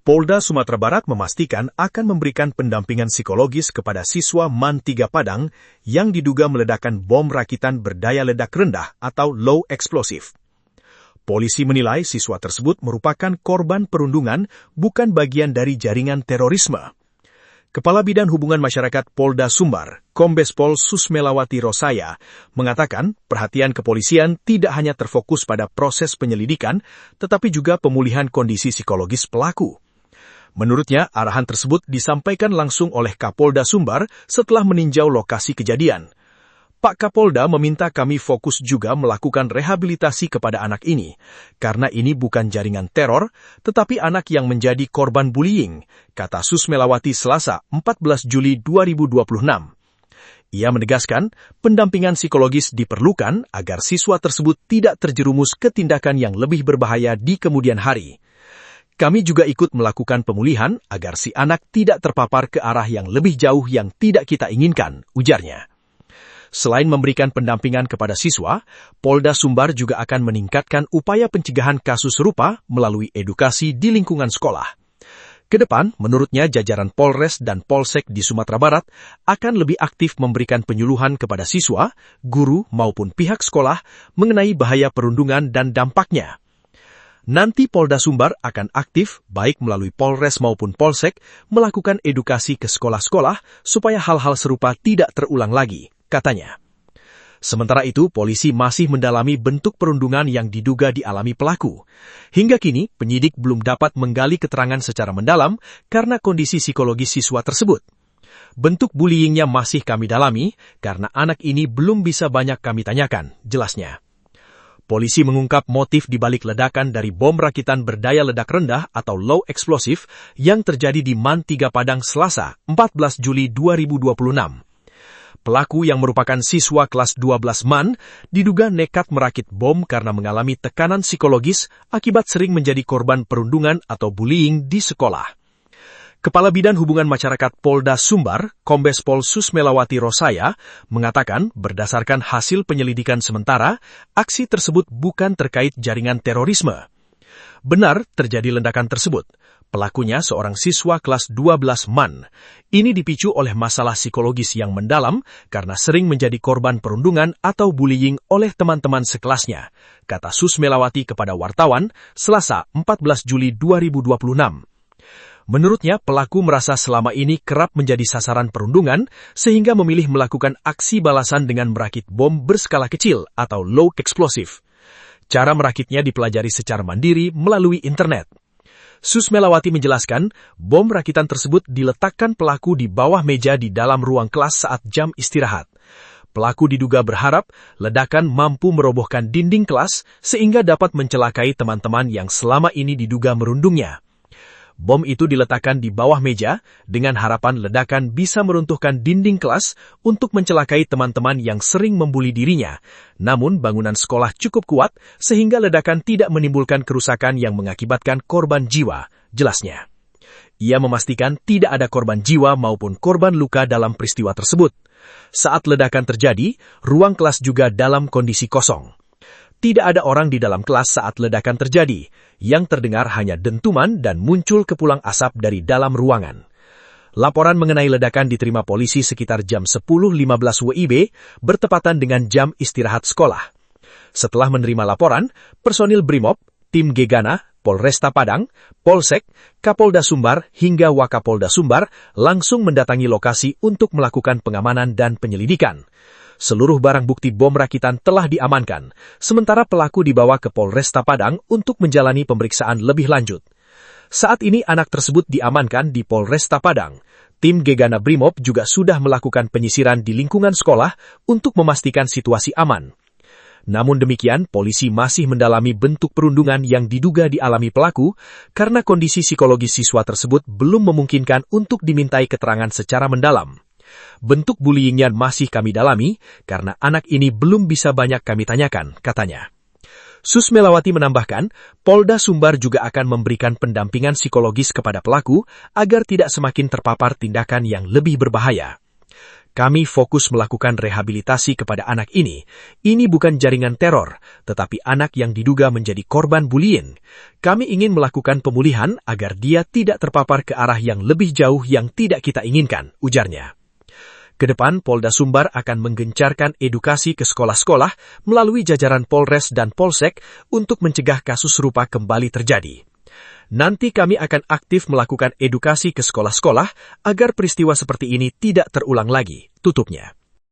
Polda Sumatera Barat memastikan akan memberikan pendampingan psikologis kepada siswa MAN 3 Padang yang diduga meledakkan bom rakitan berdaya ledak rendah atau low explosive. Polisi menilai siswa tersebut merupakan korban perundungan, bukan bagian dari jaringan terorisme. Kepala Bidang Hubungan Masyarakat Polda Sumbar, Kombes Pol Susmelawati Rosaya, mengatakan perhatian kepolisian tidak hanya terfokus pada proses penyelidikan, tetapi juga pemulihan kondisi psikologis pelaku. Menurutnya, arahan tersebut disampaikan langsung oleh Kapolda Sumbar setelah meninjau lokasi kejadian. Pak Kapolda meminta kami fokus juga melakukan rehabilitasi kepada anak ini, karena ini bukan jaringan teror, tetapi anak yang menjadi korban bullying, kata Susmelawati Selasa, 14 Juli 2026. Ia menegaskan, pendampingan psikologis diperlukan agar siswa tersebut tidak terjerumus ke tindakan yang lebih berbahaya di kemudian hari. Kami juga ikut melakukan pemulihan agar si anak tidak terpapar ke arah yang lebih jauh yang tidak kita inginkan, ujarnya. Selain memberikan pendampingan kepada siswa, Polda Sumbar juga akan meningkatkan upaya pencegahan kasus serupa melalui edukasi di lingkungan sekolah. Kedepan, menurutnya jajaran Polres dan Polsek di Sumatera Barat akan lebih aktif memberikan penyuluhan kepada siswa, guru maupun pihak sekolah mengenai bahaya perundungan dan dampaknya. Nanti Polda Sumbar akan aktif, baik melalui Polres maupun Polsek, melakukan edukasi ke sekolah-sekolah supaya hal-hal serupa tidak terulang lagi, katanya. Sementara itu, polisi masih mendalami bentuk perundungan yang diduga dialami pelaku. Hingga kini, penyidik belum dapat menggali keterangan secara mendalam karena kondisi psikologis siswa tersebut. Bentuk bullyingnya masih kami dalami karena anak ini belum bisa banyak kami tanyakan, jelasnya. Polisi mengungkap motif di balik ledakan dari bom rakitan berdaya ledak rendah atau low explosive yang terjadi di MAN 3 Padang Selasa, 14 Juli 2026. Pelaku yang merupakan siswa kelas 12 MAN diduga nekat merakit bom karena mengalami tekanan psikologis akibat sering menjadi korban perundungan atau bullying di sekolah. Kepala Bidang Hubungan Masyarakat Polda Sumbar, Kombes Pol Susmelawati Rosaya, mengatakan berdasarkan hasil penyelidikan sementara, aksi tersebut bukan terkait jaringan terorisme. Benar terjadi ledakan tersebut. Pelakunya seorang siswa kelas 12 MAN. Ini dipicu oleh masalah psikologis yang mendalam karena sering menjadi korban perundungan atau bullying oleh teman-teman sekelasnya, kata Susmelawati kepada wartawan Selasa 14 Juli 2026. Menurutnya, pelaku merasa selama ini kerap menjadi sasaran perundungan sehingga memilih melakukan aksi balasan dengan merakit bom berskala kecil atau low explosive. Cara merakitnya dipelajari secara mandiri melalui internet. Susmelawati menjelaskan, bom rakitan tersebut diletakkan pelaku di bawah meja di dalam ruang kelas saat jam istirahat. Pelaku diduga berharap ledakan mampu merobohkan dinding kelas sehingga dapat mencelakai teman-teman yang selama ini diduga merundungnya. Bom itu diletakkan di bawah meja dengan harapan ledakan bisa meruntuhkan dinding kelas untuk mencelakai teman-teman yang sering membuli dirinya. Namun bangunan sekolah cukup kuat sehingga ledakan tidak menimbulkan kerusakan yang mengakibatkan korban jiwa, jelasnya. Ia memastikan tidak ada korban jiwa maupun korban luka dalam peristiwa tersebut. Saat ledakan terjadi, ruang kelas juga dalam kondisi kosong. Tidak ada orang di dalam kelas saat ledakan terjadi. Yang terdengar hanya dentuman dan muncul kepulan asap dari dalam ruangan. Laporan mengenai ledakan diterima polisi sekitar jam 10.15 WIB, bertepatan dengan jam istirahat sekolah. Setelah menerima laporan, personil Brimob, tim Gegana, Polresta Padang, Polsek, Kapolda Sumbar hingga Wakapolda Sumbar langsung mendatangi lokasi untuk melakukan pengamanan dan penyelidikan. Seluruh barang bukti bom rakitan telah diamankan, sementara pelaku dibawa ke Polresta Padang untuk menjalani pemeriksaan lebih lanjut. Saat ini anak tersebut diamankan di Polresta Padang. Tim Gegana Brimob juga sudah melakukan penyisiran di lingkungan sekolah untuk memastikan situasi aman. Namun demikian, polisi masih mendalami bentuk perundungan yang diduga dialami pelaku karena kondisi psikologis siswa tersebut belum memungkinkan untuk dimintai keterangan secara mendalam. Bentuk bullyingnya masih kami dalami karena anak ini belum bisa banyak kami tanyakan, katanya. Susmelawati menambahkan, Polda Sumbar juga akan memberikan pendampingan psikologis kepada pelaku agar tidak semakin terpapar tindakan yang lebih berbahaya. Kami fokus melakukan rehabilitasi kepada anak ini. Ini bukan jaringan teror, tetapi anak yang diduga menjadi korban bullying. Kami ingin melakukan pemulihan agar dia tidak terpapar ke arah yang lebih jauh yang tidak kita inginkan, ujarnya. Kedepan, Polda Sumbar akan menggencarkan edukasi ke sekolah-sekolah melalui jajaran Polres dan Polsek untuk mencegah kasus serupa kembali terjadi. Nanti kami akan aktif melakukan edukasi ke sekolah-sekolah agar peristiwa seperti ini tidak terulang lagi, tutupnya.